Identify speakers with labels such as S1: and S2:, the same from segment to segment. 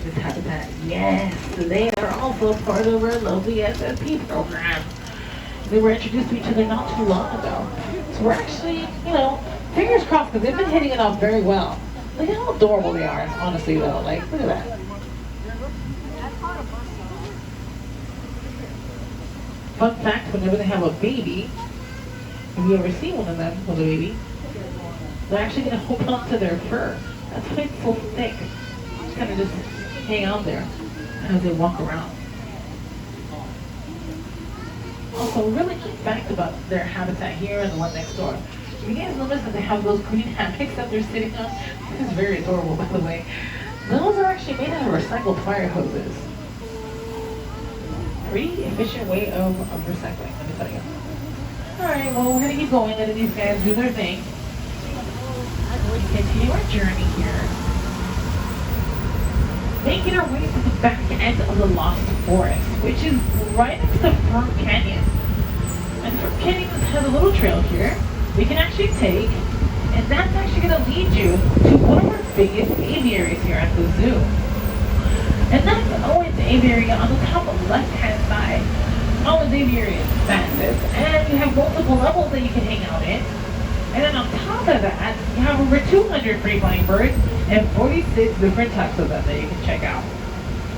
S1: indigenous habitat. Yes, they are also part of our lovely SSP program. They were introduced to each other not too long ago. So we're actually, fingers crossed because they've been hitting it off very well. Look at how adorable they are, honestly though. Like, look at that. Fun fact, whenever they have a baby, if you ever see one of them with a baby, they're actually going to hold on to their fur. That's why it's so thick. Just kind of just hang out there as they walk around. Also, really neat fact about their habitat here and the one next door. If you guys notice that they have those green hammocks that they're sitting on, this is very adorable by the way. Those are actually made out of recycled fire hoses. Pretty efficient way of recycling, let me tell you. Alright, well we're going to keep going, letting these guys do their thing. We continue our journey here. Making our way to the back end of the Lost Forest, which is right next to Fern Canyon. And Fern Canyon has a little trail here we can actually take, and that's actually going to lead you to one of our biggest aviaries here at the zoo. And that's Owen's Aviary on the top left-hand side. Owen's Aviary is massive, and you have multiple levels that you can hang out in. And then on top of that, you have over 200 free-flying birds and 46 different types of them that you can check out.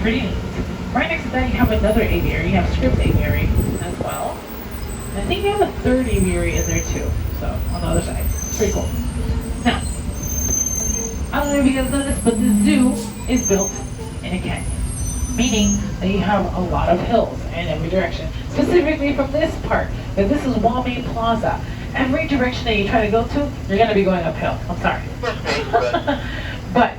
S1: Pretty neat. Right next to that, you have another aviary. You have Scripps Aviary as well. And I think you have a third aviary in there too. So, on the other side. Pretty cool. Now, I don't know if you guys know this, but the zoo is built in a canyon. Meaning that you have a lot of hills in every direction. Specifically from this part. But this is Wallmain Plaza. Every direction that you try to go to, you're going to be going uphill. I'm sorry. But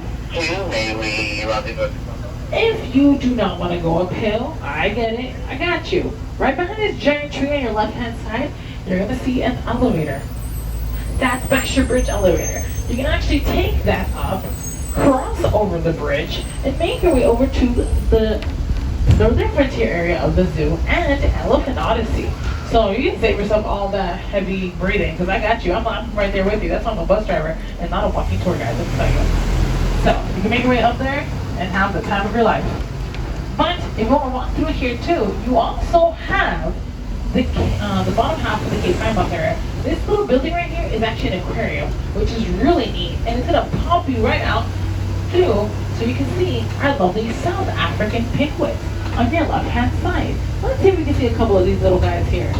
S1: if you do not want to go uphill, I get it. I got you. Right behind this giant tree on your left-hand side, you're going to see an elevator. That's Baxter Bridge elevator. You can actually take that up, cross over the bridge, and make your way over to the northern frontier area of the zoo and Elephant Odyssey. So you can save yourself all that heavy breathing, because I got you. I'm right there with you. That's why I'm a bus driver and not a walking tour guide, let me tell you. So you can make your way up there and have the time of your life. But if you want to walk through here too, you also have the bottom half of the Cape Bus area. This little building right here is actually an aquarium, which is really neat. And it's going to pop you right out too, so you can see our lovely South African penguins on your left-hand side. Let's see if we can see a couple of these little guys here.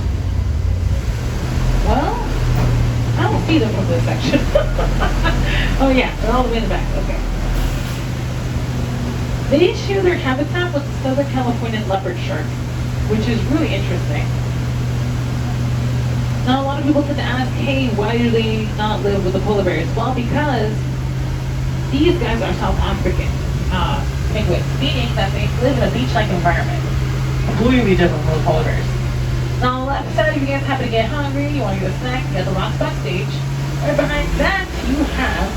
S1: Well, I don't see them from this section. Oh yeah, they're all the way in the back, okay. They share their habitat with the Southern California leopard sharks, which is really interesting. Now a lot of people tend to ask, hey, why do they not live with the polar bears? Well, because these guys are South African penguins, meaning that they live in a beach-like environment. Completely different from the polar bears. Now on the left side, if you guys happen to get hungry, you want to get a snack, you got the rocks backstage. Right behind that, you have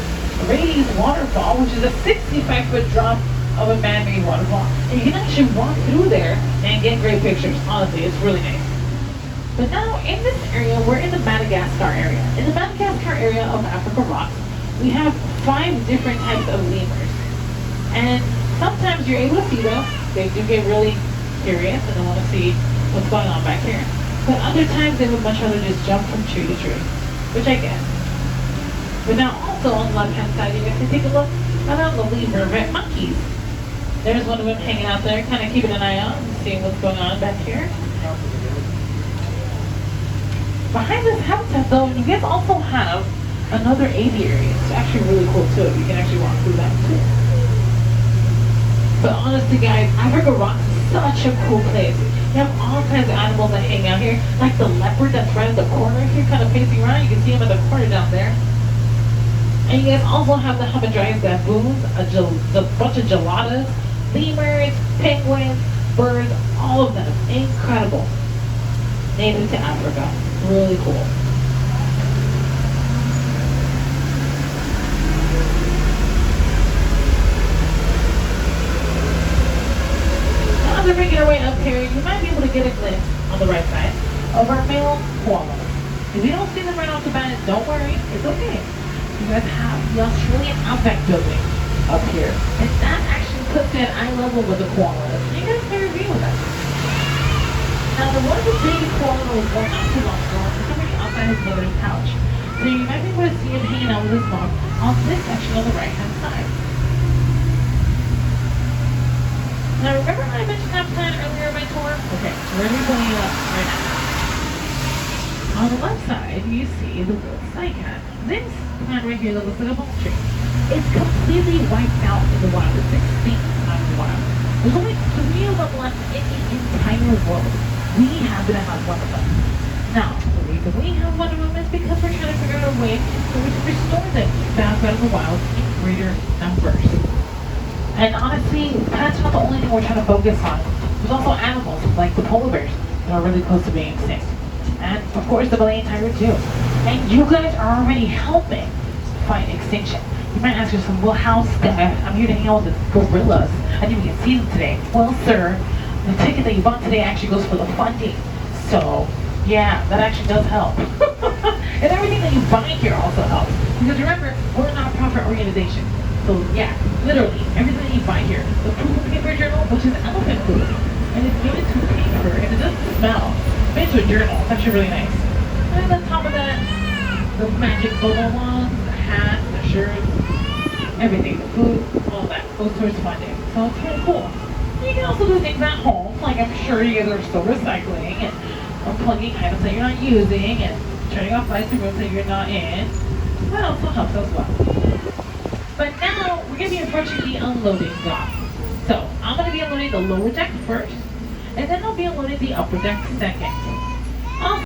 S1: Ray's Waterfall, which is a 65-foot drop of a man-made waterfall. And you can actually walk through there and get great pictures. Honestly, it's really nice. But now, in this area, we're in the Madagascar area. In the Madagascar area of Africa Rocks, we have 5 different types of lemurs. And sometimes you're able to see them. They do get really curious and they want to see what's going on back here. But other times they would much rather just jump from tree to tree, which I get. But now also on the left-hand side, you guys can take a look at our lovely vervet monkeys. There's one of them hanging out there, kind of keeping an eye out and seeing what's going on back here. Behind this habitat though, you guys also have another aviary. It's actually really cool too. You can actually walk through that too. But honestly guys, Africa Rocks is such a cool place. You have all kinds of animals that hang out here, like the leopard that's right in the corner here, kind of facing around. You can see him in the corner down there. And you guys also have the Hamadryas baboons, a bunch of geladas, lemurs, penguins, birds, all of them. Incredible. Native to Africa. Really cool. Now as we're making our way up here, you might be able to get a glimpse on the right side of our male koalas. If you don't see them right off the bat, don't worry, it's okay. You guys have the Australian Outback building up here. And that actually cooked at eye level with the koalas. You guys can review with us. Now, the one with the big koala was born not too long ago. For some reason, outside his mother's pouch. So you might be able to see him hanging out with his mom on this section on the right-hand side. Now, remember when I mentioned that plant earlier in my tour? Okay, so we're going to be pulling it up right now. On the left side, you see the wood cycad. This plant right here that looks like a palm tree is completely wiped out in the wild. It's extinct out in the wild. There's only 3 of them left in the entire world. We happen to have one of them. Now, the reason we have one of them is because we're trying to figure out a way so we can restore them back out in the wild in greater numbers. And honestly, plants are not the only thing we're trying to focus on. There's also animals like the polar bears that are really close to being extinct. And of course the Malayan tiger too. And you guys are already helping fight extinction. You might ask yourself, well, how's that? I'm here to hang out with the gorillas. I didn't even see them today. Well, sir, the ticket that you bought today actually goes for the funding. So, yeah, that actually does help. And everything that you buy here also helps. Because remember, we're a non-profit organization. So, yeah, literally, everything that you buy here. The poop and paper journal, which is elephant poop. And it's made into paper, and it doesn't smell. It's made into a journal. It's actually really nice. And on top of that, the magic bubble wands, the hats, the shirts, everything, the food, all that goes towards funding. So it's really cool. You can also do things at home, like I'm sure you guys are still recycling and unplugging items that you're not using and turning off lights in rooms that you're not in. That also helps as well. But now we're going to be approaching the unloading dock. So I'm going to be unloading the lower deck first, and then I'll be unloading the upper deck second.